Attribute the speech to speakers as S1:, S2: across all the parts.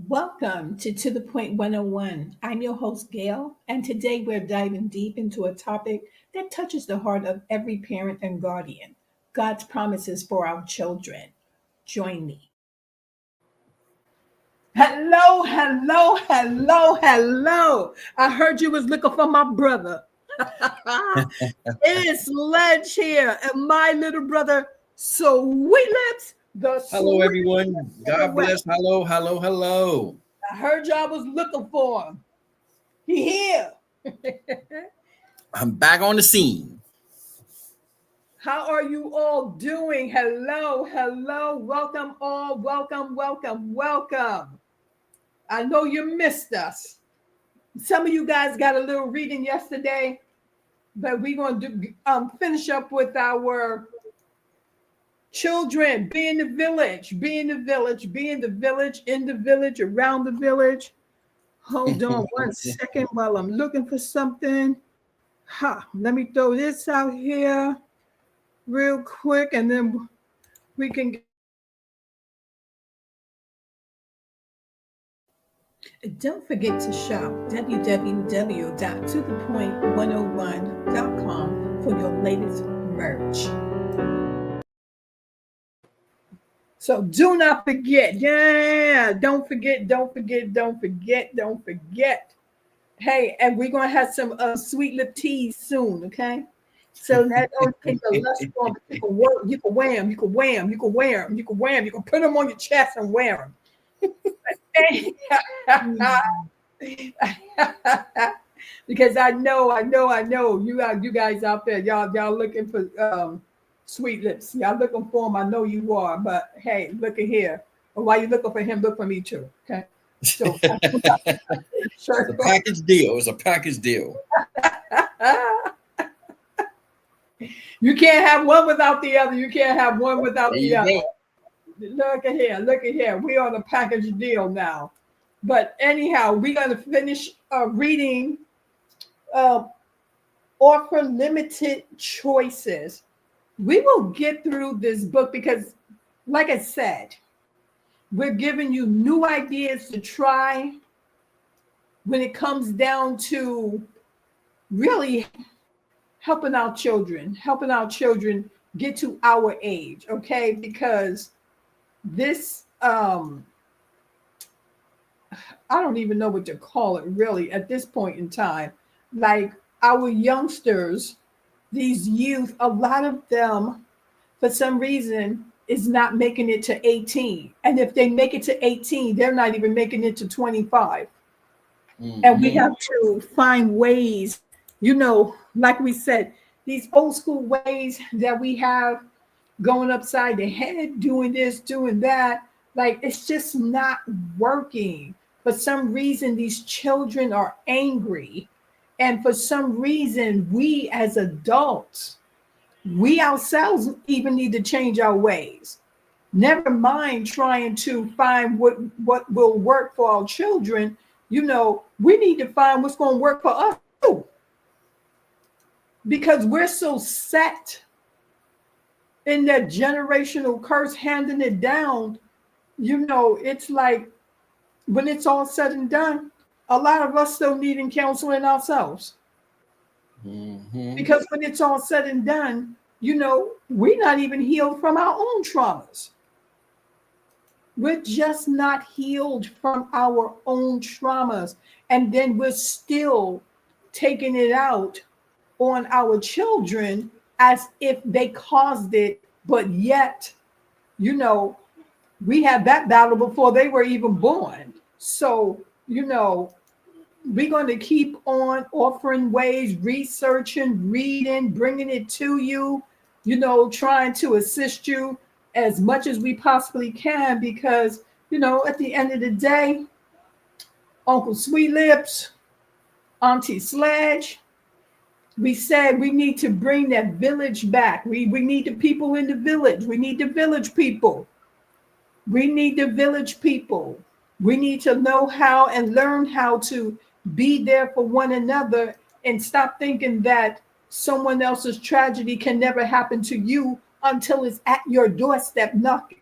S1: Welcome to the Point 101. I'm your host, Gail, and today we're diving deep into a topic that touches the heart of every parent and guardian: God's promises for our children. Join me. Hello, hello, hello, hello. I heard you was looking for my brother. It's Ledge here, and my little brother, Sweet Lips, the
S2: Hello,
S1: sweet
S2: everyone.
S1: of the
S2: God
S1: West.
S2: bless. Hello, hello, hello.
S1: I heard y'all was looking for him. He here.
S2: I'm back on the scene.
S1: How are you all doing? Hello, hello. Welcome all. Welcome, welcome, welcome. I know you missed us. Some of you guys got a little reading yesterday, but we're going to finish up with our children. Be in the village, be in the village, be in the village, in the village, around the village. Hold on one second while I'm looking for something. Let me throw this out here real quick, and then we can. Don't forget to shop www.tothepoint101.com for your latest merch. So do not forget. Yeah, don't forget, don't forget, don't forget, don't forget. Hey, and we're going to have some sweet lip teas soon, okay? So not only can you lust for them, but you can wear them, you can wear them, you can wear them, you can wear them, you can put them on your chest and wear them. Because I know you guys out there, y'all looking for sweet lips. Y'all looking for them. I know you are. But hey, look at here. But while you looking for him, look for me too. Okay. So
S2: It's a package deal. It's a package deal.
S1: you can't have one without the other. You can't have one without
S2: There
S1: the
S2: you
S1: other.
S2: go.
S1: Look at here. Look at here. We on a package deal now. But anyhow, we're gonna finish reading uh, Offer Limited Choices. We will get through this book because, like I said, we're giving you new ideas to try when it comes down to really helping our children get to our age, okay? Because this, I don't even know what to call it really at this point in time. Like our youngsters, these youth, a lot of them, for some reason, is not making it to 18. And if they make it to 18, they're not even making it to 25. And we
S2: Mm-hmm.
S1: have to find ways, like we said, these old school ways that we have going upside the head, doing this, doing that. Like it's just not working. For some reason, these children are angry. And for some reason, we as adults, we ourselves even need to change our ways. Never mind trying to find what will work for our children. We need to find what's going to work for us too, because we're so set in that generational curse, handing it down. It's like when it's all said and done, a lot of us still needing counseling ourselves,
S2: Mm-hmm.
S1: because when it's all said and done, we're not even healed from our own traumas. We're just not healed from our own traumas. And then we're still taking it out on our children as if they caused it. But yet, you know, we had that battle before they were even born. So, we're going to keep on offering ways, researching, reading, bringing it to you, trying to assist you as much as we possibly can, because, at the end of the day, Uncle Sweet Lips, Auntie Sledge, we said we need to bring that village back. We need the people in the village. We need the village people. We need the village people. We need to know how and learn how to be there for one another, and stop thinking that someone else's tragedy can never happen to you until it's at your doorstep knocking.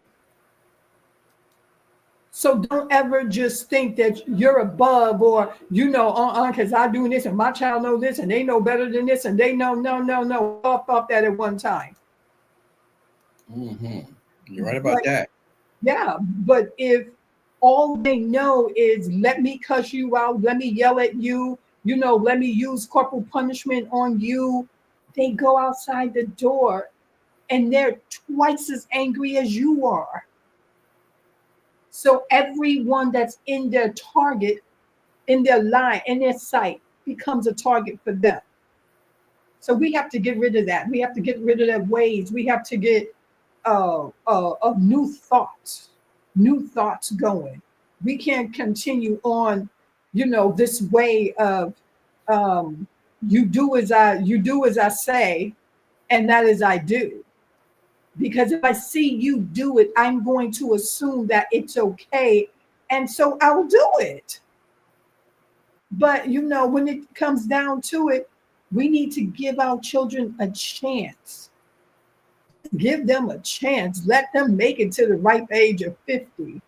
S1: So don't ever just think that you're above, or because I'm doing this and my child knows this and they know better than this and they know, no, off that at one time.
S2: Hmm. You're right about
S1: But
S2: that.
S1: yeah, but if all they know is let me cuss you out, let me yell at you, let me use corporal punishment on you, they go outside the door and they're twice as angry as you are. So everyone that's in their target, in their line, in their sight, becomes a target for them. So we have to get rid of that. We have to get rid of their ways. We have to get of new thoughts going. We can't continue on, this way of you do as I say, and that is I do. Because if I see you do it, I'm going to assume that it's okay, and so I'll do it. But when it comes down to it, we need to give our children a chance. Give them a chance. Let them make it to the ripe age of 50.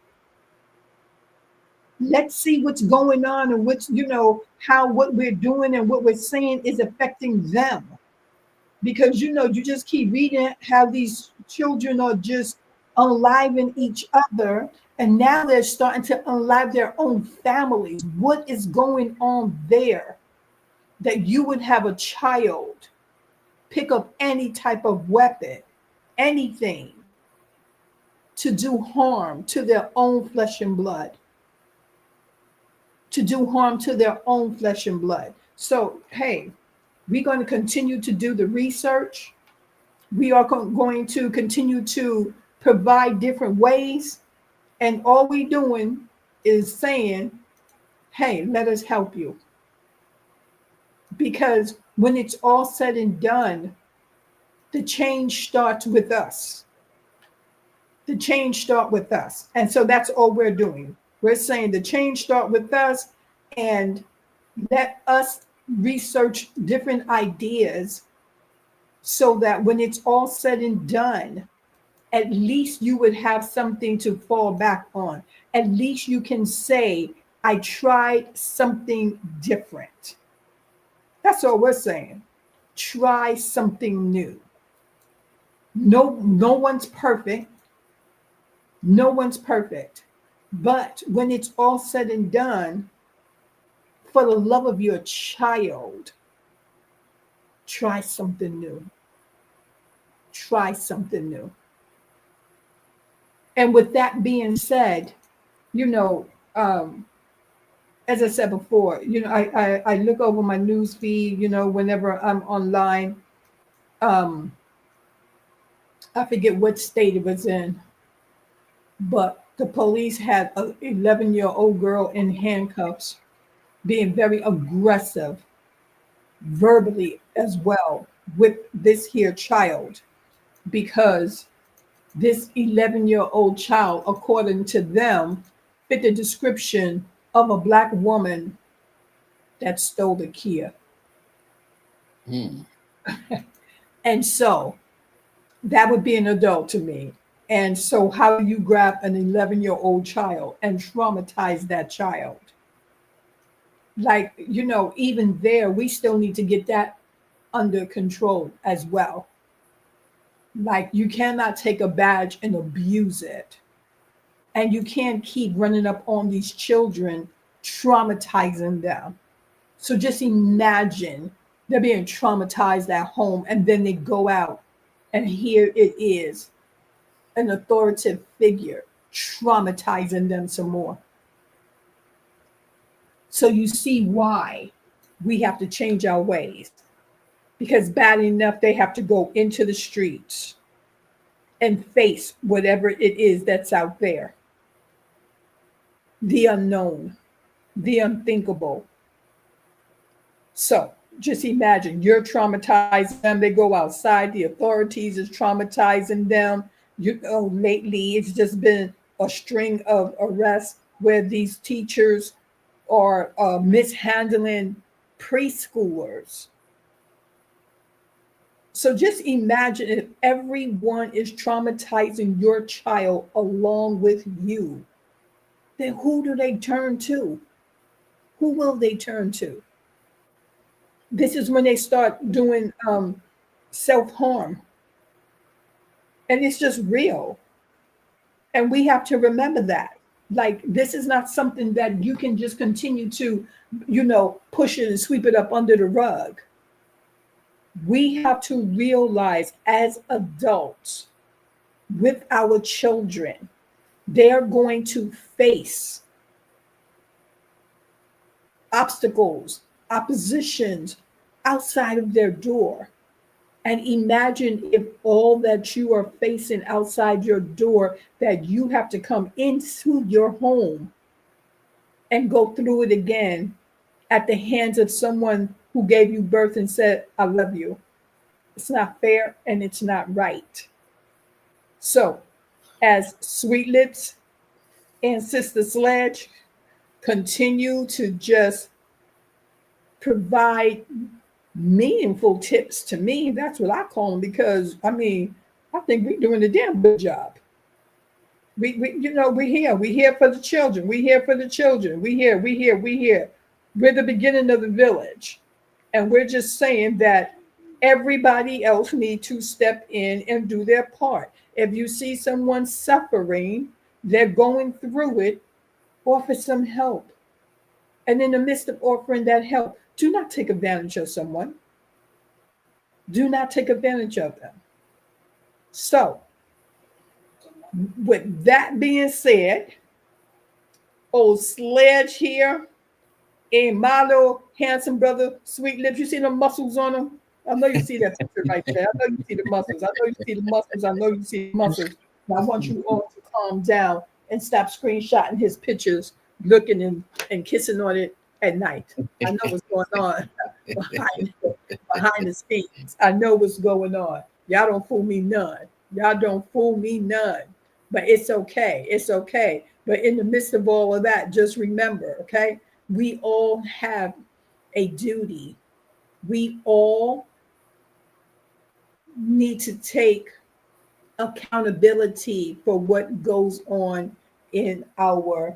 S1: Let's see what's going on and how what we're doing and what we're saying is affecting them. Because you just keep reading how these children are just unliving each other, and now they're starting to unlive their own families. What is going on there that you would have a child pick up any type of weapon, anything, to do harm to their own flesh and blood, to do harm to their own flesh and blood? So, hey, we're going to continue to do the research. We are going to continue to provide different ways. And all we're doing is saying, hey, let us help you. Because when it's all said and done, the change starts with us. The change start with us. And so that's all we're doing. We're saying the change start with us, and let us research different ideas so that when it's all said and done, at least you would have something to fall back on. At least you can say, I tried something different. That's all we're saying. Try something new. No one's perfect. No one's perfect. But when it's all said and done, for the love of your child, try something new. Try something new. And with that being said, you know, um, as I said before, I look over my news feed, whenever I'm online. Um, I forget what state it was in, but the police had an 11-year-old girl in handcuffs, being very aggressive verbally as well with this here child, because this 11-year-old child, according to them, fit the description of a black woman that stole the Kia.
S2: Hmm.
S1: And so that would be an adult to me. And so, how do you grab an 11-year-old child and traumatize that child? Like, even there, we still need to get that under control as well. Like, you cannot take a badge and abuse it. And you can't keep running up on these children, traumatizing them. So just imagine they're being traumatized at home, and then they go out, and here it is, an authoritative figure traumatizing them some more. So you see why we have to change our ways, because bad enough they have to go into the streets and face whatever it is that's out there, the unknown, the unthinkable. So just imagine you're traumatizing them. They go outside. The authorities is traumatizing them. Lately it's just been a string of arrests where these teachers are mishandling preschoolers. So just imagine if everyone is traumatizing your child along with you. then who do they turn to? Who will they turn to? This is when they start doing self-harm. And it's just real. And we have to remember that. Like, this is not something that you can just continue to, push it and sweep it up under the rug. We have to realize as adults with our children, they're going to face obstacles, oppositions outside of their door. And imagine if all that you are facing outside your door, that you have to come into your home and go through it again at the hands of someone who gave you birth and said, I love you. It's not fair and it's not right. So, as Sweet Lips and Sister Sledge continue to just provide meaningful tips to me, that's what I call them, because I think we're doing a damn good job. We're here for the children. We're here for the children. We here. We're the beginning of the village. And we're just saying that everybody else needs to step in and do their part. If you see someone suffering, they're going through it, offer some help. And in the midst of offering that help, do not take advantage of someone. Do not take advantage of them. So, with that being said, old Sledge here and my little handsome brother, Sweet Lips, you see the muscles on him? I know you see that picture right there. I know you see the muscles. I know you see the muscles. I know you see the muscles. But I want you all to calm down and stop screenshotting his pictures, looking and kissing on it at night. I know what's going on behind the scenes. I know what's going on. Y'all don't fool me none. Y'all don't fool me none. But it's okay. It's okay. But in the midst of all of that, just remember, okay, we all have a duty. We all need to take accountability for what goes on in our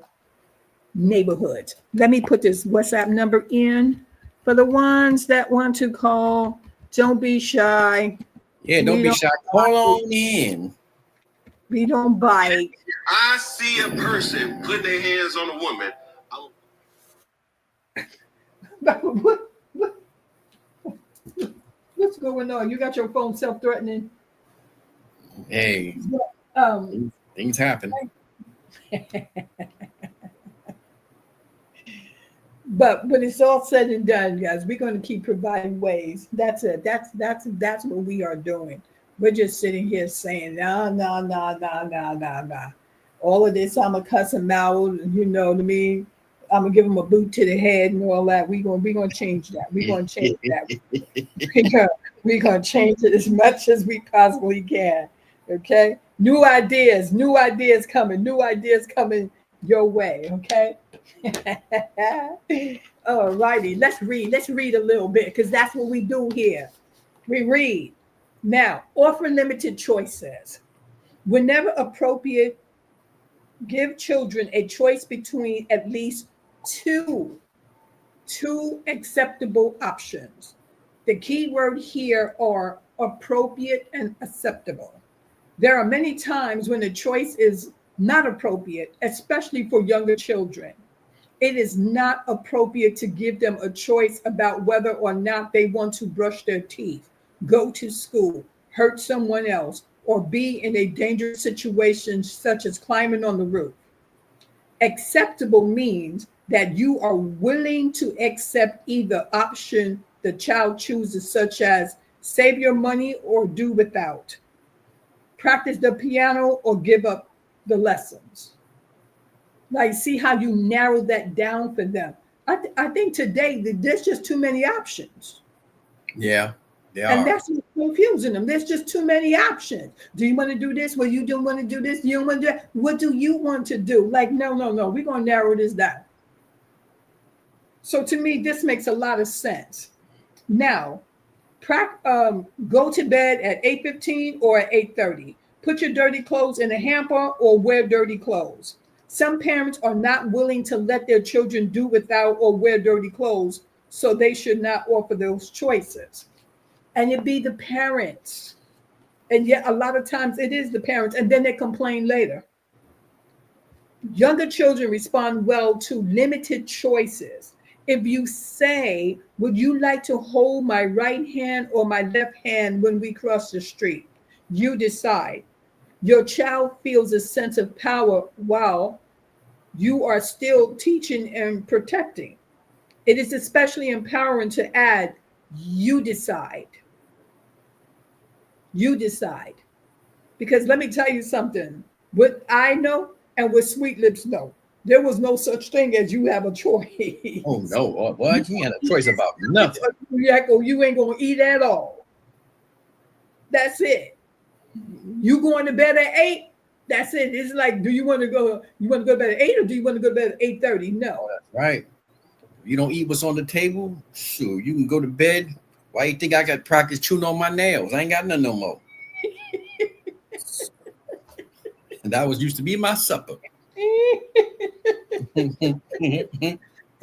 S1: neighborhoods. Let me put this WhatsApp number in for the ones that want to call. Don't be shy.
S2: Yeah, don't be shy. Call on in.
S1: We don't bite.
S3: I see a person put their hands on a woman.
S1: What's going on? You got your phone self-threatening?
S2: Hey, things happen.
S1: But when it's all said and done, guys, we're going to keep providing ways. That's it. That's what we are doing. We're just sitting here saying, no. All of this, I'm gonna cuss him out. You know what I mean? I'm gonna give him a boot to the head and all that. We're gonna change that. We're gonna change that. We're gonna change it as much as we possibly can. Okay? New ideas coming. New ideas coming your way. Okay? All righty. Let's read a little bit, because that's what we do here. We read. Now, offer limited choices. Whenever appropriate, give children a choice between at least two acceptable options. The key word here are appropriate and acceptable. There are many times when the choice is not appropriate, especially for younger children. It is not appropriate to give them a choice about whether or not they want to brush their teeth, go to school, hurt someone else, or be in a dangerous situation such as climbing on the roof. Acceptable means that you are willing to accept either option the child chooses, such as save your money or do without, practice the piano or give up the lessons. Like, see how you narrow that down for them. I think today there's just too many options.
S2: Yeah.
S1: And that's what's confusing them. There's just too many options. Do you want to do this? Well, you don't want to do this. You don't want to do that. What do you want to do? Like, no. We're going to narrow this down. So to me, this makes a lot of sense. Now, go to bed at 8:15 or at 8:30. Put your dirty clothes in a hamper or wear dirty clothes. Some parents are not willing to let their children do without or wear dirty clothes, so they should not offer those choices. And it be the parents. And yet, a lot of times it is the parents, and then they complain later. Younger children respond well to limited choices. If you say, would you like to hold my right hand or my left hand when we cross the street? You decide. Your child feels a sense of power while you are still teaching and protecting. It is especially empowering to add, you decide. You decide. Because let me tell you something. What I know and what Sweet Lips know, there was no such thing as you have a choice.
S2: Oh no, what? You had a choice about nothing.
S1: You ain't gonna eat at all. That's it. You going to bed at 8? That's it. It's like, do you want to go? You want to go to bed at 8, or do you want to go to bed at 8:30? No.
S2: That's right. If you don't eat what's on the table, sure, you can go to bed. Why you think I got practice chewing on my nails? I ain't got none no more. And that was used to be my supper.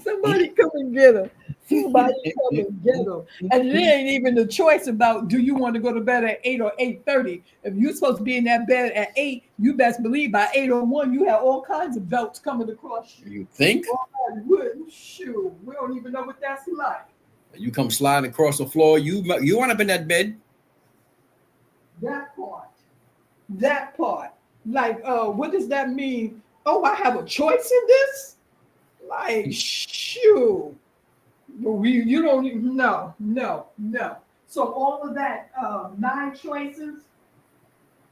S1: Somebody come and get her. Somebody come and get her. And it ain't even the choice about, do you want to go to bed at 8 or 8:30? If you're supposed to be in that bed at 8, you best believe by 8:01 you have all kinds of belts coming across you.
S2: You think?
S1: Shoot, we don't even know what that's like.
S2: You come sliding across the floor, you run up in that bed.
S1: That part. That part. Like, what does that mean? Oh, I have a choice in this? Like, shoot. You don't even know. No. So all of that, 9 choices?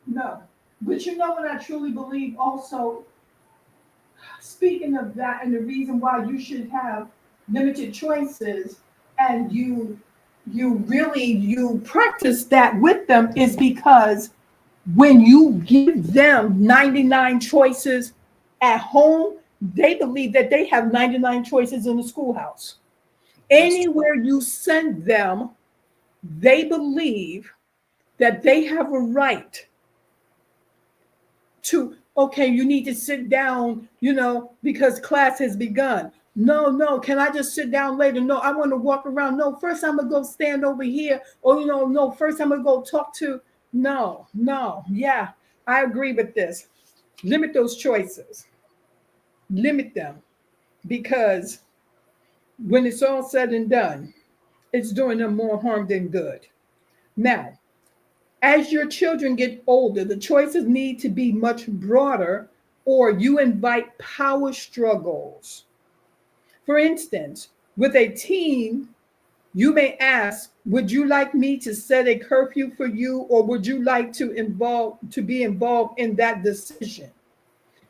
S1: No. But you know what I truly believe also? Speaking of that, and the reason why you should have limited choices and you practice that with them is because when you give them 99 choices at home, they believe that they have 99 choices in the schoolhouse. Anywhere you send them, they believe that they have a right to, okay, you need to sit down, because class has begun. No, can I just sit down later? No, I want to walk around. No, first I'm going to go stand over here. Or, no, first I'm going to go talk to. No. Yeah, I agree with this. Limit those choices. Limit them. Because when it's all said and done, it's doing them more harm than good. Now, as your children get older, the choices need to be much broader, or you invite power struggles. For instance, with a teen, you may ask, would you like me to set a curfew for you, or would you like to be involved in that decision?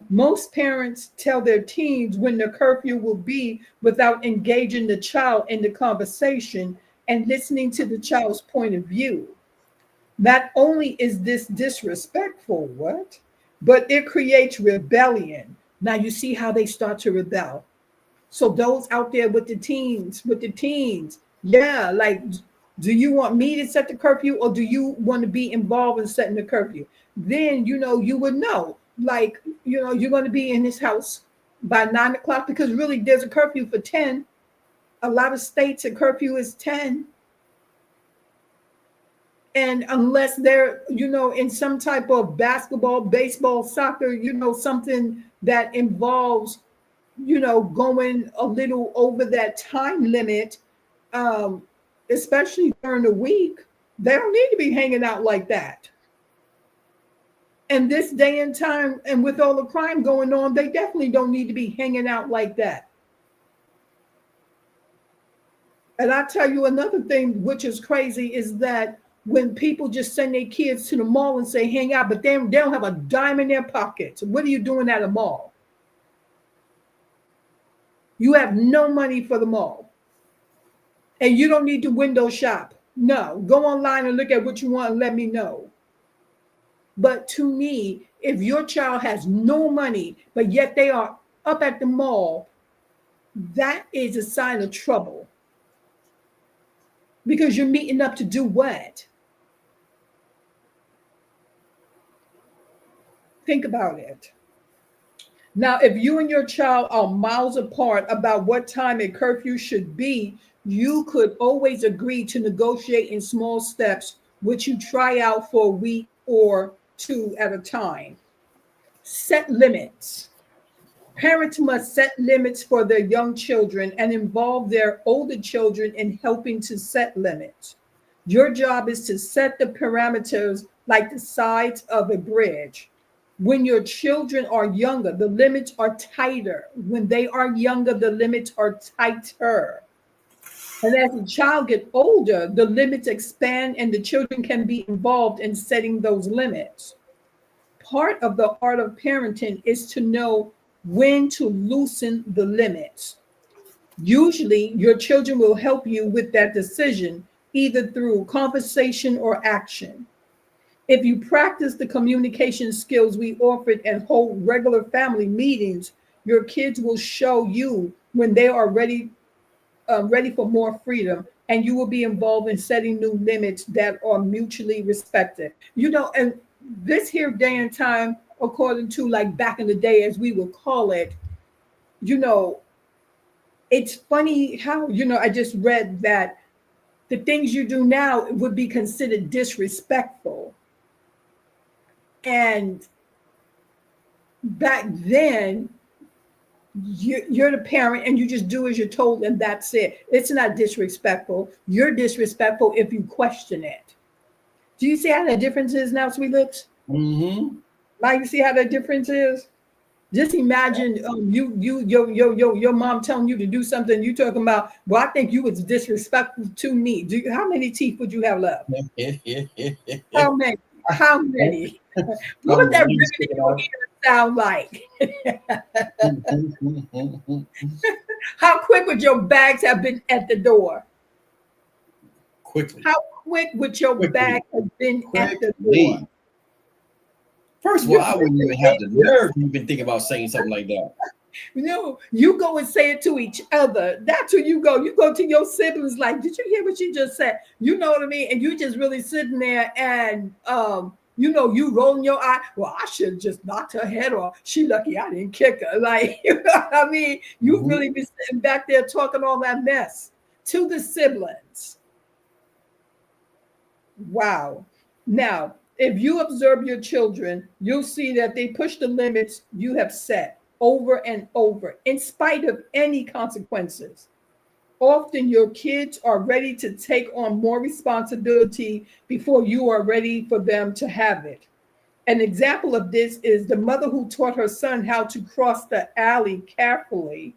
S1: Most parents tell their teens when the curfew will be without engaging the child in the conversation and listening to the child's point of view. Not only is this disrespectful, but it creates rebellion. Now you see how they start to rebel. So those out there with the teens, yeah, like, do you want me to set the curfew, or do you want to be involved in setting the curfew? Then, you would know, like, you're going to be in this house by 9 o'clock, because really there's a curfew for 10. A lot of states, a curfew is 10. And unless they're, in some type of basketball, baseball, soccer, something that involves, going a little over that time limit, especially during the week, they don't need to be hanging out like that. And this day and time, and with all the crime going on, they definitely don't need to be hanging out like that. And I tell you another thing, which is crazy, is that when people just send their kids to the mall and say hang out, but they don't have a dime in their pockets. What are you doing at a mall? You have no money for the mall. And you don't need to window shop. No, go online and look at what you want and let me know. But to me, if your child has no money, but yet they are up at the mall, that is a sign of trouble. Because you're meeting up to do what? Think about it. Now, if you and your child are miles apart about what time a curfew should be, you could always agree to negotiate in small steps, which you try out for a week or two at a time. Set limits. Parents must set limits for their young children and involve their older children in helping to set limits. Your job is to set the parameters like the sides of a bridge. When your children are younger, the limits are tighter. When they are younger, the limits are tighter. And as the child gets older, the limits expand and the children can be involved in setting those limits. Part of the art of parenting is to know when to loosen the limits. Usually, your children will help you with that decision, either through conversation or action. If you practice the communication skills we offered and hold regular family meetings, your kids will show you when they are ready for more freedom, and you will be involved in setting new limits that are mutually respected. And this here day and time, according to like back in the day, as we would call it, you know, it's funny how, I just read that the things you do now would be considered disrespectful. And back then, you're the parent and you just do as you're told, and that's it. It's not disrespectful. You're disrespectful if you question it. Do you see how the difference is now, Sweet Lips?
S2: Mm-hmm.
S1: Like, you see how the difference is? Just imagine your mom telling you to do something. You talking about, well, I think you was disrespectful to me. How many teeth would you have left? How many? How many? What would
S2: Probably
S1: that
S2: wings
S1: ribbon in
S2: sticking
S1: your
S2: out.
S1: ear sound like? How quick would your bags have been at the door?
S2: Quickly,
S1: How quick would your bag
S2: quickly,
S1: have been at the door?
S2: quickly. First of all,
S1: You,
S2: I wouldn't even have the nerve to even think about saying something like that.
S1: you go and say it to each other. That's where you go. You go to your siblings like, did you hear what she just said? You know what I mean? And you just really sitting there and you rolling your eye. Well, I should have just knocked her head off. She lucky I didn't kick her. Like, you know what I mean? You
S2: Mhm.
S1: really be sitting back there talking all that mess to the siblings. Wow. Now, if you observe your children, you'll see that they push the limits you have set over and over in spite of any consequences. Often your kids are ready to take on more responsibility before you are ready for them to have it. An example of this is the mother who taught her son how to cross the alley carefully,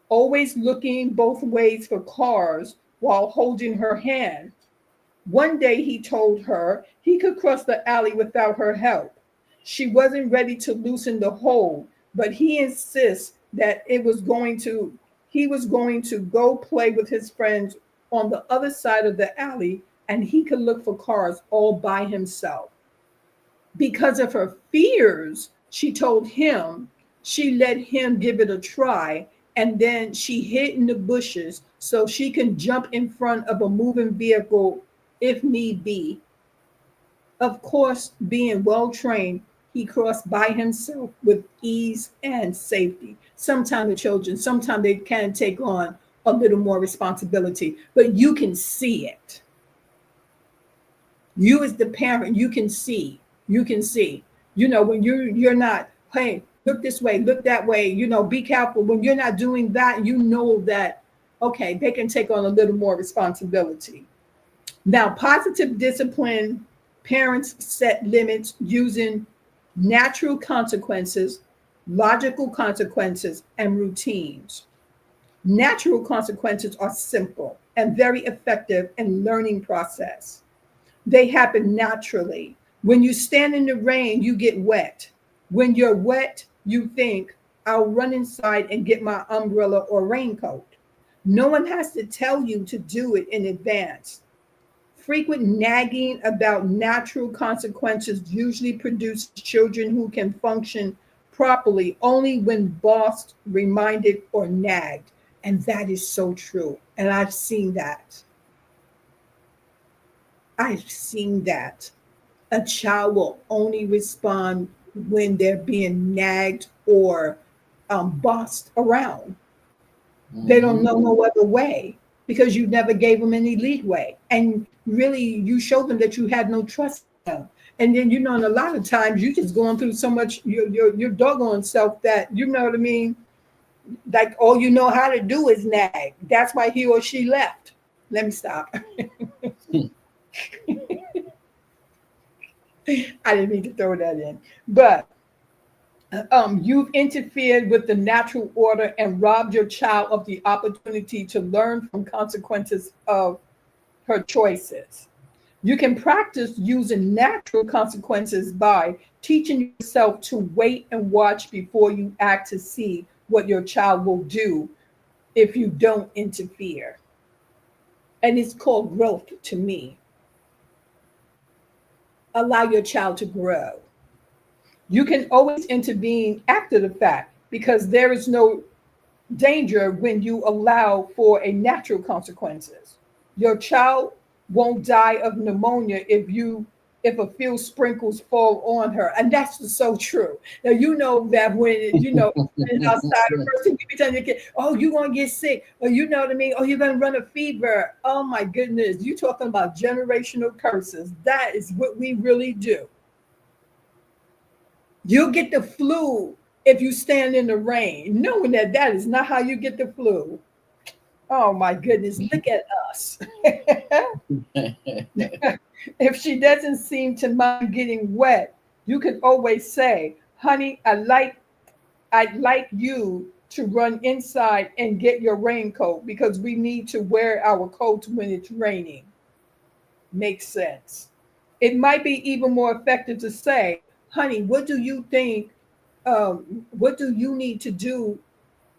S1: always looking both ways for cars while holding her hand. One day he told her he could cross the alley without her help. She wasn't ready to loosen the hold, but he insists that he was going to go play with his friends on the other side of the alley and he could look for cars all by himself. Because of her fears, she told him she let him give it a try and then she hid in the bushes so she can jump in front of a moving vehicle if need be. Of course, being well trained, he crossed by himself with ease and safety. Sometimes the children, sometimes they can take on a little more responsibility, but you can see it. You as the parent, you can see, when you're not, hey, look this way, look that way, be careful. When you're not doing that, you know that, okay, they can take on a little more responsibility. Now, positive discipline, parents set limits using natural consequences, logical consequences, and routines. Natural consequences are simple and very effective in learning process. They happen naturally. When you stand in the rain, you get wet. When you're wet, you think, I'll run inside and get my umbrella or raincoat. No one has to tell you to do it in advance. Frequent nagging about natural consequences usually produces children who can function properly only when bossed, reminded, or nagged. And that is so true. And I've seen that. I've seen that. A child will only respond when they're being nagged or bossed around. They don't know no other way because you never gave them any leeway. And really, you showed them that you had no trust in them. And then, and a lot of times you just going through so much your doggone self that, you know what I mean? Like all you know how to do is nag. That's why he or she left. Let me stop. I didn't mean to throw that in. But you've interfered with the natural order and robbed your child of the opportunity to learn from consequences of her choices. You can practice using natural consequences by teaching yourself to wait and watch before you act to see what your child will do if you don't interfere. And it's called growth to me. Allow your child to grow. You can always intervene after the fact because there is no danger when you allow for a natural consequences. Your child won't die of pneumonia if a few sprinkles fall on her, and that's so true. Now you know that when outside a person can be telling your kid, "Oh, you're gonna get sick," or you know what I mean, "Oh, you're gonna run a fever." Oh my goodness, you talking about generational curses? That is what we really do. You'll get the flu if you stand in the rain, knowing that that is not how you get the flu. Oh my goodness, look at us. If she doesn't seem to mind getting wet, you can always say, "Honey, I'd like you to run inside and get your raincoat because we need to wear our coats when it's raining." Makes sense. It might be even more effective to say, "Honey, what do you think? What do you need to do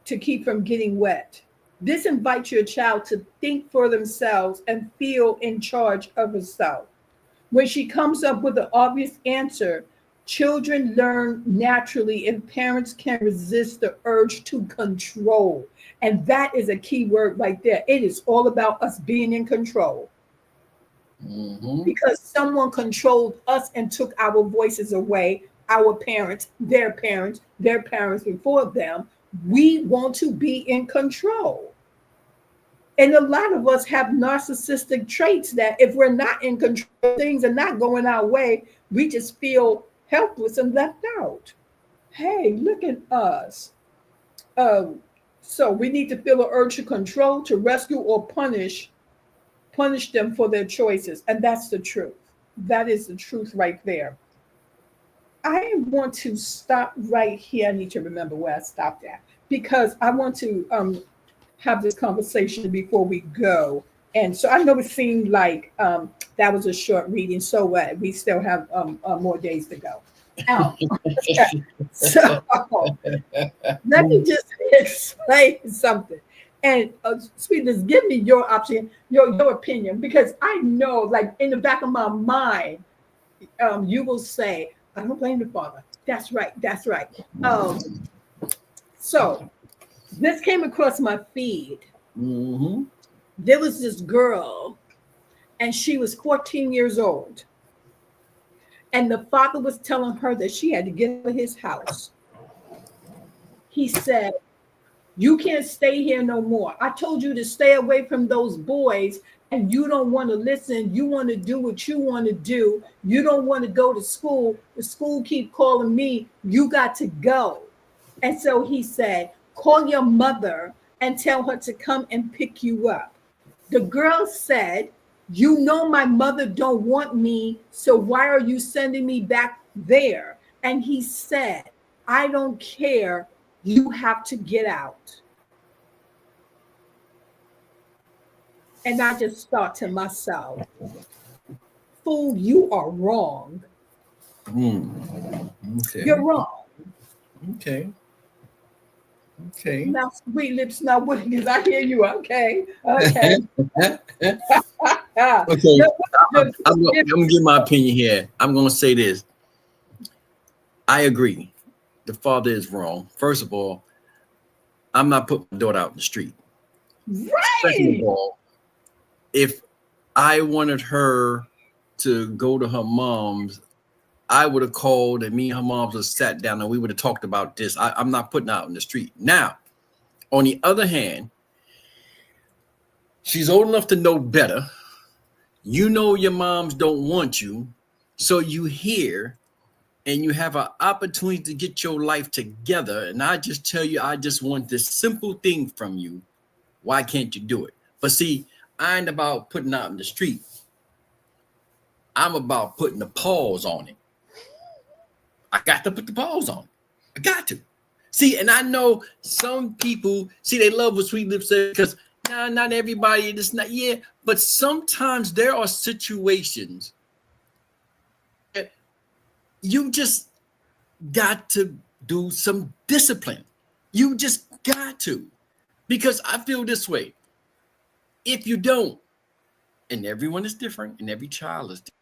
S1: to keep from getting wet?" This invites your child to think for themselves and feel in charge of herself. When she comes up with an obvious answer, children learn naturally if parents can resist the urge to control. And that is a key word right there. It is all about us being in control. Because someone controlled us and took our voices away, our parents, their parents before them. We want to be in control. And a lot of us have narcissistic traits that if we're not in control, things are not going our way, we just feel helpless and left out. Hey, look at us. So we need to feel an urge to control, to rescue, or punish them for their choices. And that's the truth. That is the truth right there. I want to stop right here. I need to remember where I stopped at because I want to have this conversation before we go. And so I know it seemed like that was a short reading. So what? We still have more days to go. Um, so let me just explain something. And sweetness, give me your option, your opinion, because I know, like in the back of my mind, you will say, "I don't blame the father." That's right. That's right. So this came across my feed. There was this girl, and she was 14 years old. And the father was telling her that she had to get out of his house. He said, "You can't stay here no more. I told you to stay away from those boys, and you don't want to listen. You want to do what you want to do. You don't want to go to school. The school keep calling me. You got to go." And so he said, "Call your mother and tell her to come and pick you up." The girl said, "You know my mother don't want me, so why are you sending me back there?" And he said, "I don't care. You have to get out." And I just thought to myself, "Fool, you are wrong.
S2: Okay.
S1: You're wrong."
S2: Okay. Okay.
S1: Now, sweet lips, now what is I hear you? Okay. Okay.
S2: Okay. I'm gonna give my opinion here. I'm gonna say this. I agree. The father is wrong. First of all, I'm not putting my daughter out in the street. Second of
S1: Right.
S2: all, if I wanted her to go to her mom's, I would have called and me and her mom would have sat down and we would have talked about this. I'm not putting out in the street. Now, on the other hand, she's old enough to know better. You know your moms don't want you, so you hear and you have an opportunity to get your life together. And I just tell you, I just want this simple thing from you. Why can't you do it? But see, I ain't about putting out in the street. I'm about putting the pause on it. I got to put the pause on it. I got to. See, and I know some people, see, they love what Sweet Lips said because not everybody, it's not, yeah, but sometimes there are situations that you just got to do some discipline. You just got to. Because I feel this way. If you don't, and everyone is different, and every child is different,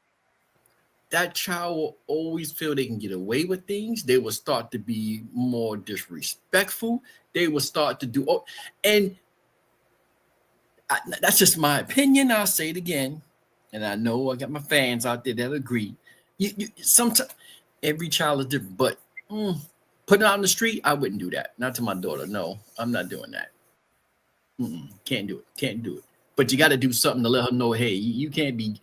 S2: that child will always feel they can get away with things. They will start to be more disrespectful. They will start to do, and that's just my opinion. I'll say it again, and I know I got my fans out there that agree. Sometimes every child is different, but putting it out on the street, I wouldn't do that. Not to my daughter. No, I'm not doing that. Can't do it. Can't do it. But you got to do something to let her know, hey, you can't be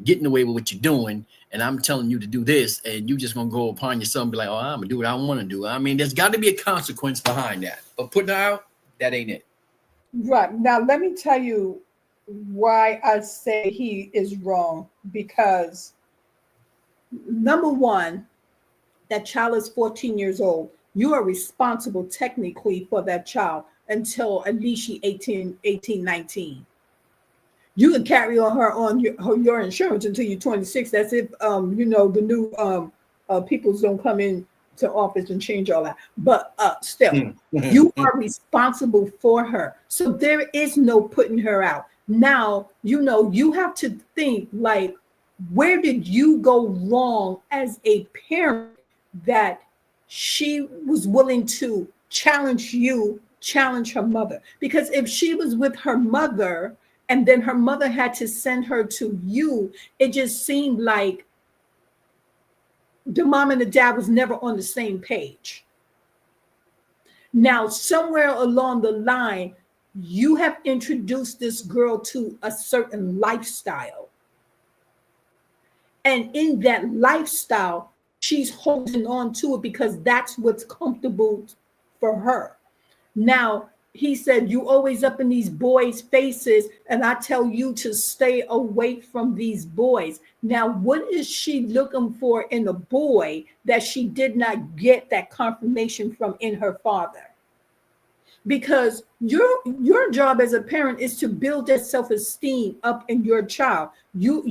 S2: getting away with what you're doing, and I'm telling you to do this, and you just gonna go upon yourself and be like, oh, I'm gonna do what I want to do. I mean, there's got to be a consequence behind that. But putting it out, that ain't it.
S1: Right. Now, let me tell you why I say he is wrong. Because number one, that child is 14 years old. You are responsible technically for that child until at least she 18, 19. You can carry on her on your insurance until you're 26. That's if the new peoples don't come in to office and change all that. But still, you are responsible for her. So there is no putting her out. Now, you have to think, like, where did you go wrong as a parent that she was willing to challenge her mother? Because if she was with her mother and then her mother had to send her to you, it just seemed like the mom and the dad was never on the same page. Now, somewhere along the line, you have introduced this girl to a certain lifestyle. And in that lifestyle, she's holding on to it because that's what's comfortable for her. Now, he said, you always up in these boys' faces, and I tell you to stay away from these boys. Now, what is she looking for in a boy that she did not get that confirmation from in her father? Because your job as a parent is to build that self-esteem up in your child. You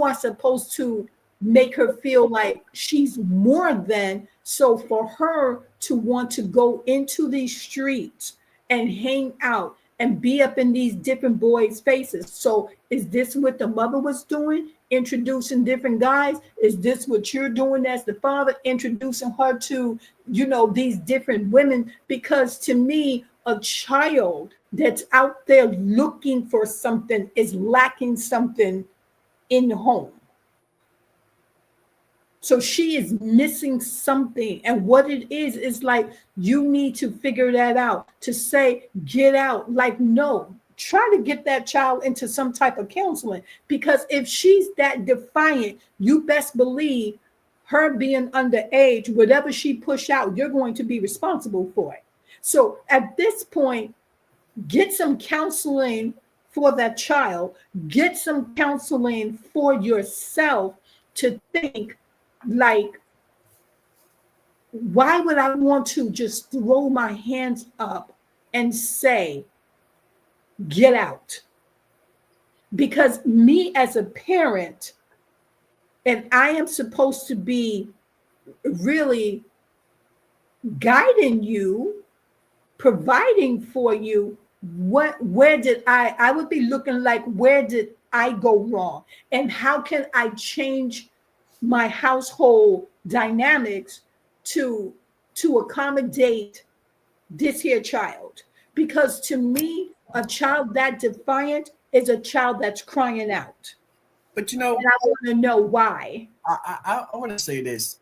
S1: are supposed to make her feel like she's more than. So for her to want to go into these streets and hang out and be up in these different boys' faces. So is this what the mother was doing? Introducing different guys? Is this what you're doing as the father, introducing her to, these different women? Because to me, a child that's out there looking for something is lacking something in the home. So she is missing something. And what it is like, you need to figure that out, to say, get out. Like, no, try to get that child into some type of counseling. Because if she's that defiant, you best believe her being underage, whatever she push out, you're going to be responsible for it. So at this point, get some counseling for that child. Get some counseling for yourself to think, like, why would I want to just throw my hands up and say, get out? Because me as a parent, and I am supposed to be really guiding you, providing for you, where did I would be looking like, where did I go wrong? And how can I change my household dynamics to accommodate this here child? Because to me, a child that defiant is a child that's crying out.
S2: But
S1: and I want to know why.
S2: I want to say this,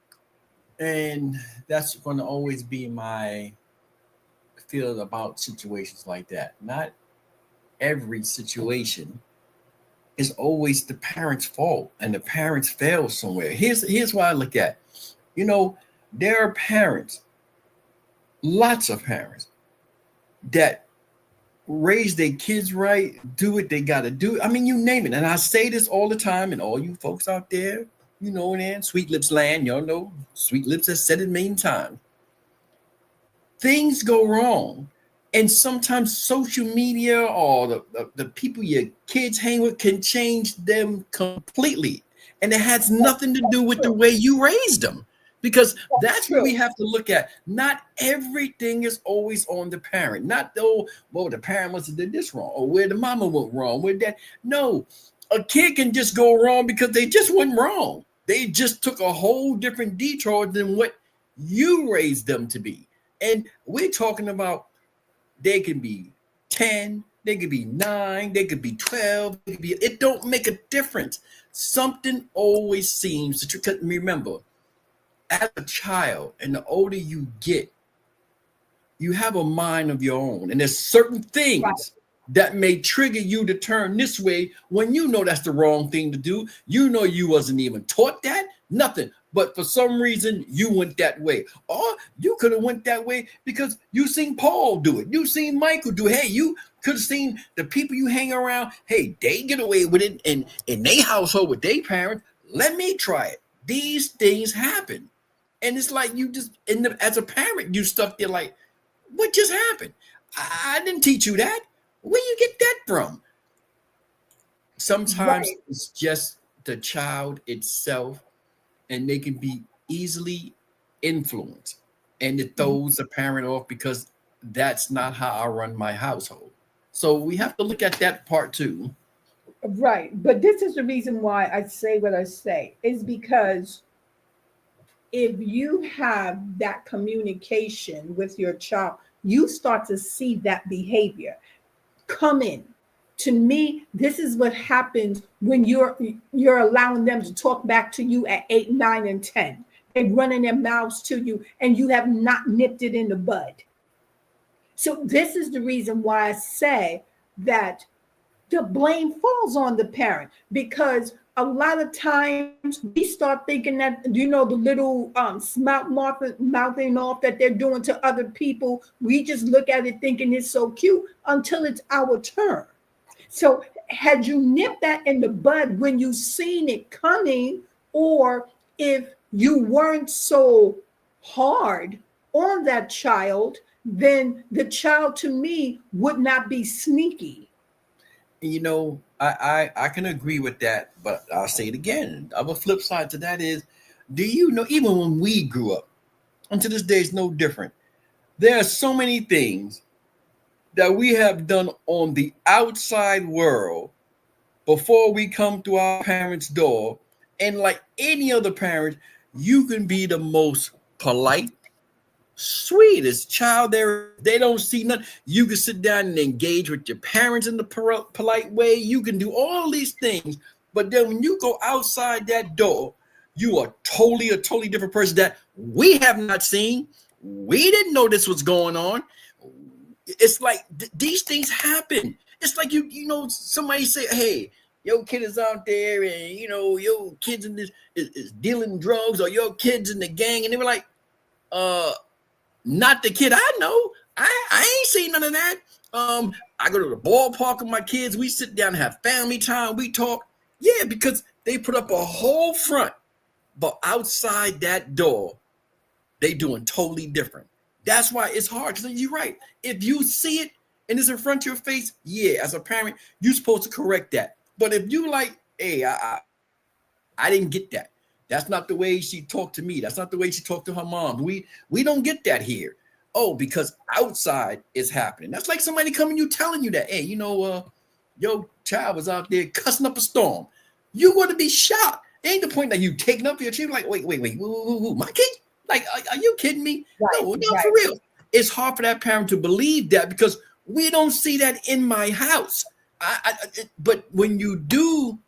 S2: and that's going to always be my feel about situations like that. Not every situation is always the parent's fault and the parents fail somewhere. Here's what I look at. You know, there are parents, lots of parents, that raise their kids right, do what they got to do. I mean, you name it. And I say this all the time, and all you folks out there, you know, in Sweet Lips land, y'all know Sweet Lips has said it many times. Things go wrong. And sometimes social media or the people your kids hang with can change them completely. And it has nothing to do with the way you raised them. Because that's what we have to look at. Not everything is always on the parent. Not though, well, the parent must have did this wrong, or where the mama went wrong, where that. No, a kid can just go wrong because they just went wrong. They just took a whole different detour than what you raised them to be. And we're talking about they can be 10, they could be 9, they could be 12, it don't make a difference. Something always seems to remember. As a child, and the older you get, you have a mind of your own. And there's certain things that may trigger you to turn this way when you know that's the wrong thing to do. You know you wasn't even taught that, nothing. But for some reason, you went that way. Or you could have went that way because you seen Paul do it. You seen Michael do it. Hey, you could have seen the people you hang around. Hey, they get away with it in their household with their parents. Let me try it. These things happen. And it's like you just, as a parent, you stuck there like, what just happened? I didn't teach you that. Where you get that from? Sometimes it's just the child itself, and they can be easily influenced. And it throws the parent off because that's not how I run my household. So we have to look at that part too.
S1: Right. But this is the reason why I say what I say, is because if you have that communication with your child, you start to see that behavior come in. To me, this is what happens when you're allowing them to talk back to you at 8, 9, and 10. They're running their mouths to you, and you have not nipped it in the bud. So this is the reason why I say that the blame falls on the parent, because a lot of times we start thinking that, the little mouthing off that they're doing to other people, we just look at it thinking it's so cute until it's our turn. So had you nipped that in the bud when you seen it coming, or if you weren't so hard on that child, then the child to me would not be sneaky.
S2: I can agree with that, but I'll say it again. The other flip side to that is, do you know, even when we grew up, and to this day it's no different, there are so many things that we have done on the outside world before we come to our parents' door. And like any other parent, you can be the most polite, sweetest child there. They don't see nothing. You can sit down and engage with your parents in the polite way. You can do all these things. But then when you go outside that door, you are a totally different person that we have not seen. We didn't know this was going on. It's like these things happen. It's like somebody say, hey, your kid is out there and your kids in this is dealing drugs, or your kids in the gang, and they were like, not the kid I know. I ain't seen none of that. I go to the ballpark with my kids. We sit down and have family time. We talk. Yeah, because they put up a whole front, but outside that door, they doing totally different. That's why it's hard, because you're right. If you see it and it's in front of your face, yeah, as a parent, you're supposed to correct that. But if you like, hey, I didn't get that. That's not the way she talked to me. That's not the way she talked to her mom. We don't get that here. Oh, because outside is happening. That's like somebody coming you telling you that, hey, your child was out there cussing up a storm. You're going to be shocked. It ain't the point that you taking up your children like, wait, my kid? Like, are you kidding me? Right, no, for real. It's hard for that parent to believe that, because we don't see that in my house. But when you do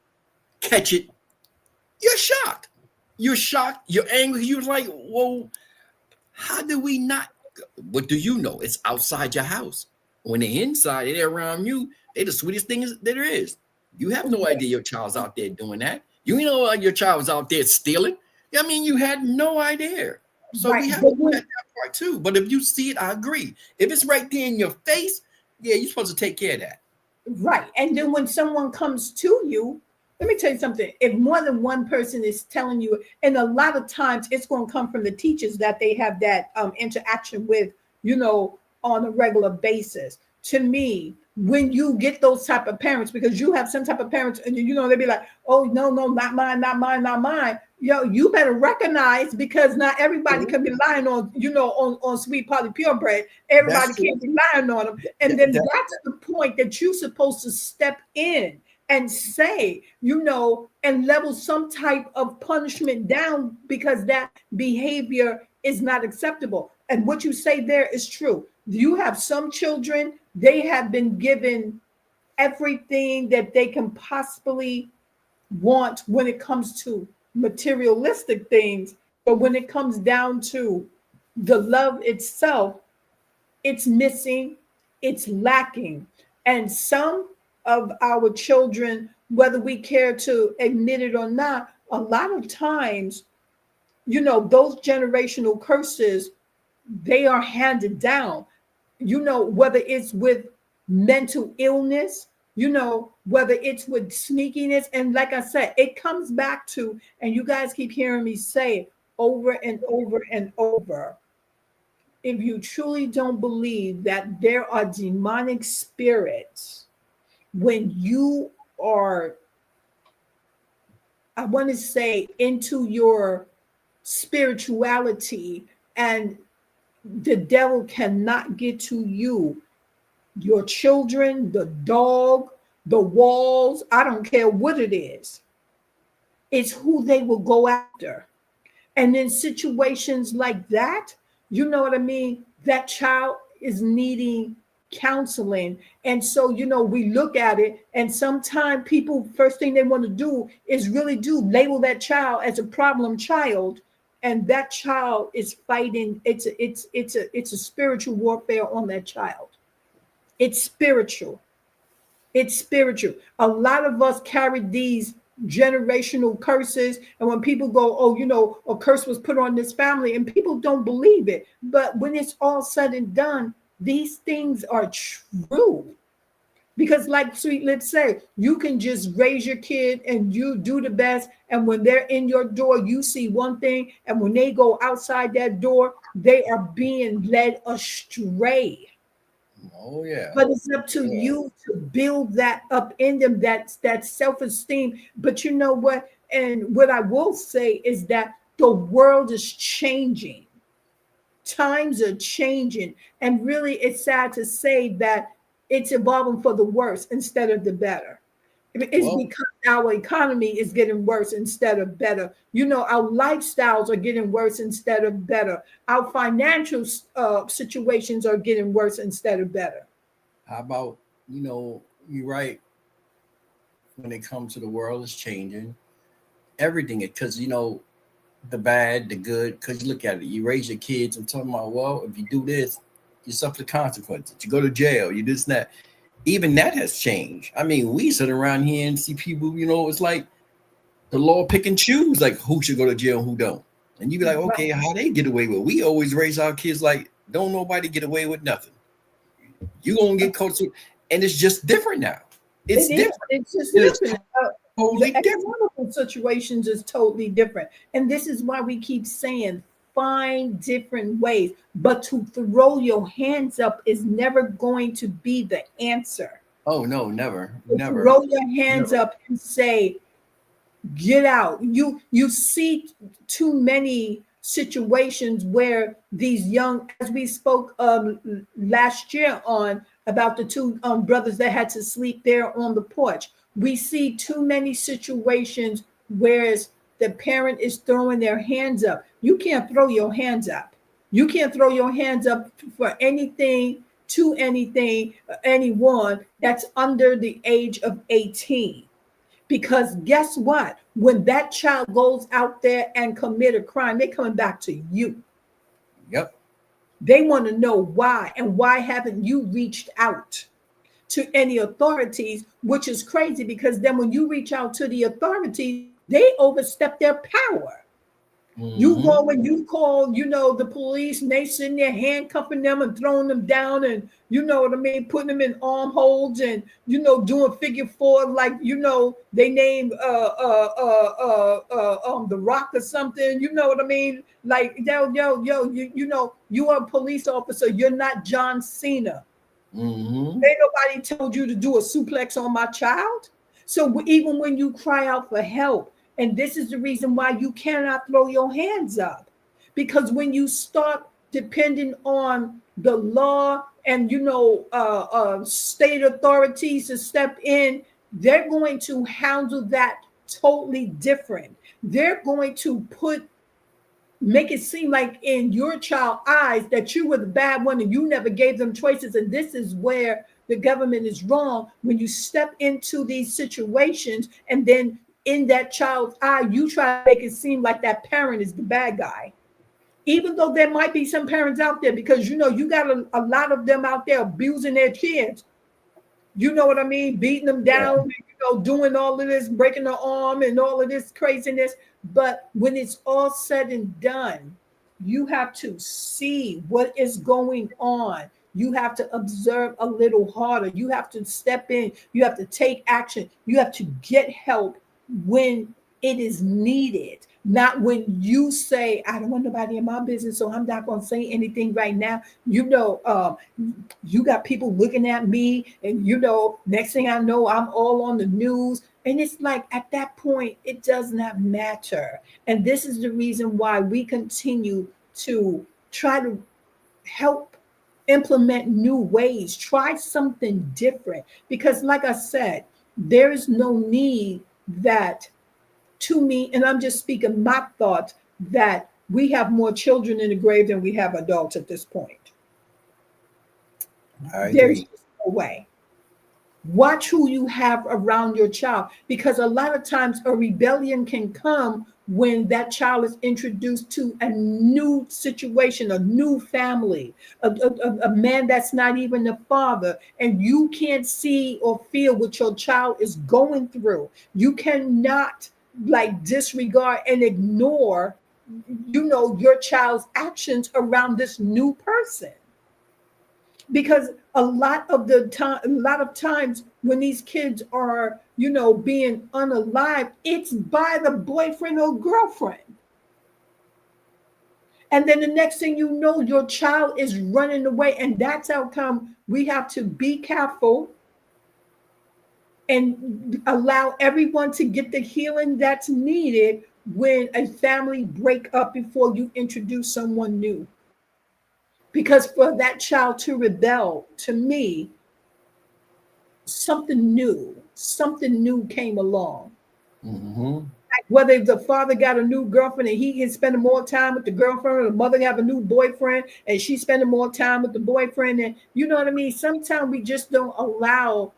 S2: catch it, you're shocked. You're shocked. You're angry. You're like, whoa, how do we not? What do you know? It's outside your house. When they're inside, they're around you. They're the sweetest things that there is. You have no idea your child's out there doing that. You know your child was out there stealing. I mean, you had no idea. So we have to look at that part too. But if you see it, I agree. If it's right there in your face, yeah, you're supposed to take care of that.
S1: Right. And then when someone comes to you, let me tell you something. If more than one person is telling you, and a lot of times it's going to come from the teachers that they have that interaction with, on a regular basis. To me, when you get those type of parents, because you have some type of parents, and they be like, "Oh no, no, not mine, not mine, not mine." You better recognize, because not everybody can be lying on sweet Polly purebred. Everybody can't be lying on them, and then that's the point that you're supposed to step in and say, and level some type of punishment down, because that behavior is not acceptable. And what you say there is true. You have some children, they have been given everything that they can possibly want when it comes to materialistic things. But when it comes down to the love itself, it's missing, it's lacking. And some of our children, whether we care to admit it or not, a lot of times, those generational curses, they are handed down, whether it's with mental illness, whether it's with sneakiness. And like I said, it comes back to, and you guys keep hearing me say it over and over and over. If you truly don't believe that there are demonic spirits, when you are, I want to say, into your spirituality, and the devil cannot get to you, your children, the dog, the walls, I don't care what it is. It's who they will go after. And in situations like that, you know what I mean? That child is needing counseling. And so, we look at it, and sometimes people, first thing they want to do is really do label that child as a problem child. And that child is fighting. It's a spiritual warfare on that child. It's spiritual. It's spiritual. A lot of us carry these generational curses. And when people go, oh, a curse was put on this family, and people don't believe it. But when it's all said and done, these things are true. Because like Sweet Lips say, you can just raise your kid and you do the best. And when they're in your door, you see one thing. And when they go outside that door, they are being led astray.
S2: Oh yeah.
S1: But it's up to you to build that up in them, that self-esteem. But you know what? And what I will say is that the world is changing. Times are changing. And really, it's sad to say that it's evolving for the worse instead of the better. It's because our economy is getting worse instead of better. Our lifestyles are getting worse instead of better. Our financial situations are getting worse instead of better.
S2: How about, you're right. When it comes to the world, is changing. Everything, because, the bad, the good, because you look at it, you raise your kids and talking about, well, if you do this, you suffer the consequences. You go to jail, you this and that. Even that has changed. I mean, we sit around here and see people, it's like the law pick and choose, like who should go to jail and who don't. And you be like, okay, how they get away with it? We always raise our kids like, don't nobody get away with nothing. You gonna get caught, and it's just different now. It's different.
S1: It's just different.
S2: Totally
S1: the
S2: different.
S1: economical situations is totally different. And this is why we keep saying, find different ways. But to throw your hands up is never going to be the answer.
S2: Oh no, never.
S1: Throw your hands up and say, get out. You see too many situations where these young, as we spoke last year on about the two brothers that had to sleep there on the porch. We see too many situations where the parent is throwing their hands up. You can't throw your hands up. You can't throw your hands up for anything, anyone that's under the age of 18. Because guess what? When that child goes out there and commit a crime, they're coming back to you.
S2: Yep.
S1: They want to know why, and why haven't you reached out to any authorities, which is crazy because then when you reach out to the authorities, they overstep their power. You
S2: Mm-hmm.
S1: go when you call, the police, and they sitting there handcuffing them and throwing them down, and you know what I mean, putting them in arm holds, and doing figure four, like they named the Rock or something. You know what I mean? Like you are a police officer. You're not John Cena.
S2: Mm-hmm.
S1: Ain't nobody told you to do a suplex on my child. So even when you cry out for help, and this is the reason why you cannot throw your hands up, because when you start depending on the law and state authorities to step in, they're going to handle that totally different. They're going to make it seem like in your child eyes that you were the bad one and you never gave them choices. And this is where the government is wrong. When you step into these situations and then in that child's eye, you try to make it seem like that parent is the bad guy. Even though there might be some parents out there, because you got a lot of them out there abusing their kids. You know what I mean? Beating them
S2: Yeah.
S1: down, doing all of this, breaking the arm and all of this craziness. But when it's all said and done, you have to see what is going on. You have to observe a little harder. You have to step in. You have to take action. You have to get help when it is needed, not when you say, I don't want nobody in my business, so I'm not going to say anything right now. You got people looking at me, and next thing I know, I'm all on the news. And it's like at that point, it does not matter. And this is the reason why we continue to try to help implement new ways, try something different. Because, like I said, there is no need that, to me, and I'm just speaking my thoughts, that we have more children in the grave than we have adults at this point.
S2: I
S1: There's
S2: agree.
S1: just no way. Watch who you have around your child, because a lot of times a rebellion can come when that child is introduced to a new situation, a new family, a man that's not even the father, and you can't see or feel what your child is going through. You cannot like disregard and ignore your child's actions around this new person, because a lot of times when these kids are being unalived, it's by the boyfriend or girlfriend, and then the next thing you know, your child is running away. And that's how come we have to be careful and allow everyone to get the healing that's needed when a family break up before you introduce someone new. Because for that child to rebel, to me, something new came along.
S2: Mm-hmm.
S1: Like whether the father got a new girlfriend and he is spending more time with the girlfriend, or the mother have a new boyfriend and she's spending more time with the boyfriend, and you know what I mean. Sometimes we just don't allow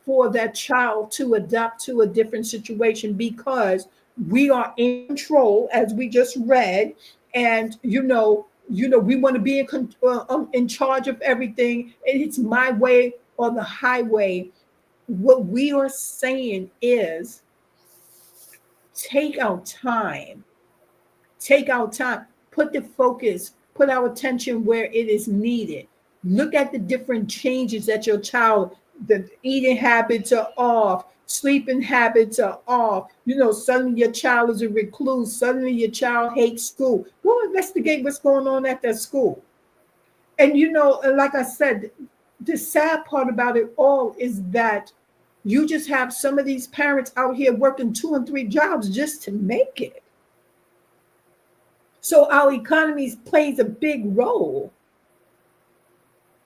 S1: for that child to adapt to a different situation, because we are in control, as we just read, and we want to be in charge of everything, and it's my way or the highway. What we are saying is take our time, take our time, put the focus, put our attention where it is needed. Look at the different changes that your child, the eating habits are off, sleeping habits are off. Suddenly your child is a recluse, suddenly your child hates school. Go investigate what's going on at that school. And like I said, the sad part about it all is that you just have some of these parents out here working 2 and 3 jobs just to make it. So our economy plays a big role.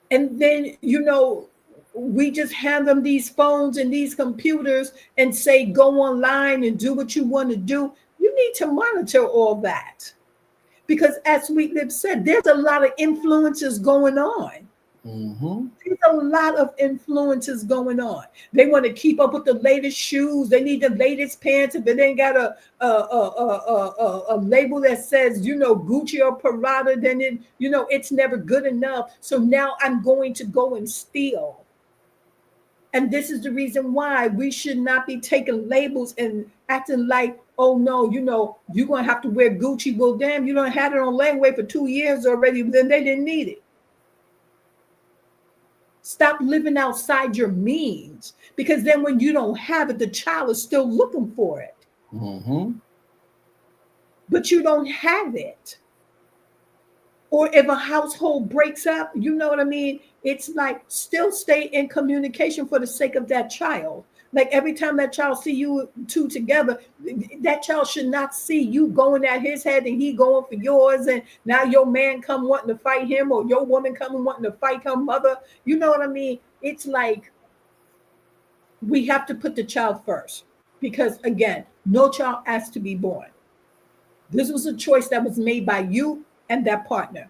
S1: And then, we just hand them these phones and these computers and say, go online and do what you want to do. You need to monitor all that. Because as Sweet Lips said, there's a lot of influences going on.
S2: Mm-hmm.
S1: There's a lot of influences going on. They want to keep up with the latest shoes. They need the latest pants. If it ain't got a label that says, Gucci or Prada, then it's never good enough. So now I'm going to go and steal. And this is the reason why we should not be taking labels and acting like, oh no, you're gonna have to wear Gucci. Well, damn, you don't have it on layaway for 2 years already. Then they didn't need it. Stop living outside your means, because then when you don't have it, the child is still looking for it.
S2: Mm-hmm.
S1: But you don't have it. Or if a household breaks up, you know what I mean? It's like, still stay in communication for the sake of that child. Like every time that child see you two together, that child should not see you going at his head and he going for yours. And now your man come wanting to fight him, or your woman coming wanting to fight her mother. You know what I mean? It's like, we have to put the child first, because again, no child asked to be born. This was a choice that was made by you and that partner.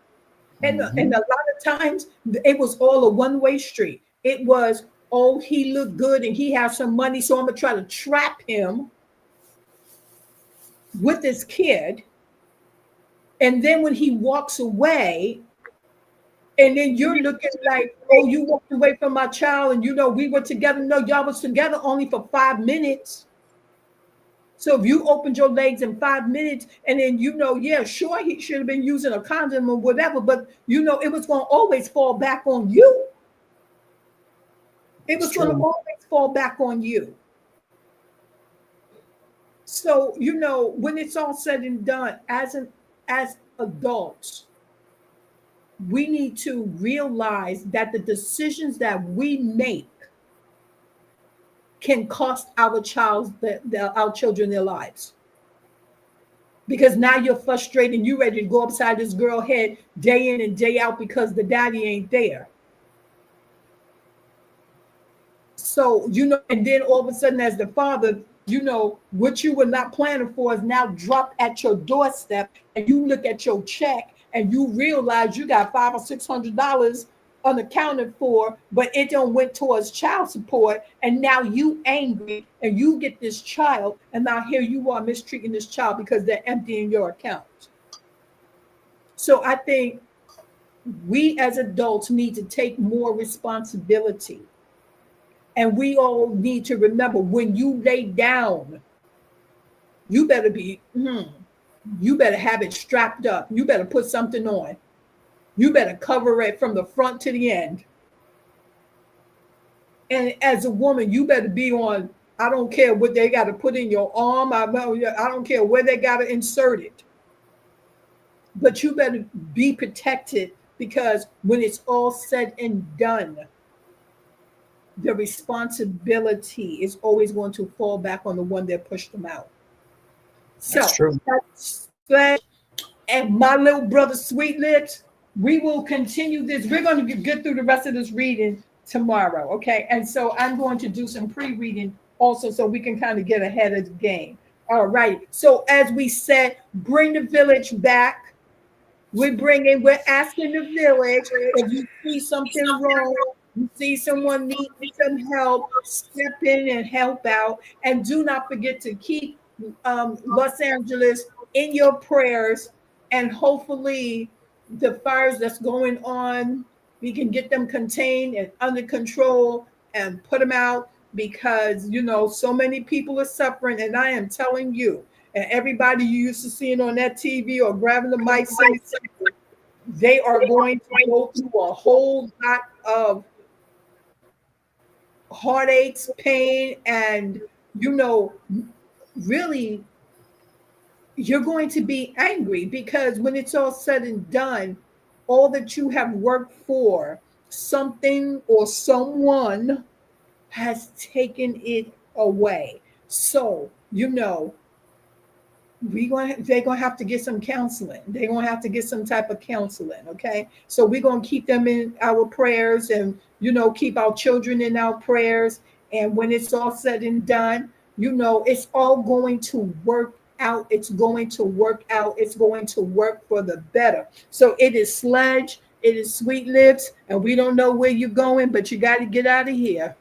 S1: And
S2: Mm-hmm.
S1: a lot of times it was all a one-way street. It was, oh, he looked good and he has some money, so I'm gonna try to trap him with this kid. And then when he walks away, and then you're looking like, oh, you walked away from my child, and we were together. No, y'all was together only for 5 minutes. So if you opened your legs in 5 minutes, and then yeah, sure, he should have been using a condom or whatever, but it was going to always fall back on you. It
S2: It's
S1: was going to
S2: true.
S1: always fall back on you. So when it's all said and done, as adults, we need to realize that the decisions that we make can cost our children their lives. Because now you're frustrated and you're ready to go upside this girl's head day in and day out because the daddy ain't there. So, and then all of a sudden, as the father, what you were not planning for is now dropped at your doorstep, and you look at your check and you realize you got $500 or $600 unaccounted for, but it don't went towards child support, and now you angry and you get this child, and now here you are mistreating this child because they're emptying your account. So I think we as adults need to take more responsibility. And we all need to remember, when you lay down, you better you better have it strapped up. You better put something on. You better cover it from the front to the end. And as a woman, you better be on, I don't care what they got to put in your arm. I don't care where they got to insert it. But you better be protected, because when it's all said and done, the responsibility is always going to fall back on the one that pushed them out. So
S2: That's true.
S1: that's Sledge and my little brother Sweet Lips. We will continue this. We're going to get through the rest of this reading tomorrow, okay? And so I'm going to do some pre-reading also, so we can kind of get ahead of the game. All right. So as we said, bring the village back. We're asking the village, if you see something wrong, you see someone needing some help, step in and help out. And do not forget to keep Los Angeles in your prayers. And hopefully the fires that's going on, we can get them contained and under control and put them out, because, so many people are suffering. And I am telling you, and everybody you used to seeing on that TV or grabbing the mic saying something, they are going to go through a whole lot of heartaches, pain, and really, you're going to be angry, because when it's all said and done, all that you have worked for, something or someone has taken it away. So, they're gonna have to get some counseling. They're gonna have to get some type of counseling. Okay. So we're gonna keep them in our prayers, and keep our children in our prayers. And when it's all said and done, it's all going to work out. It's going to work out. It's going to work for the better. So it is Sledge It is Sweet Lips, and we don't know where you're going, but you got to get out of here.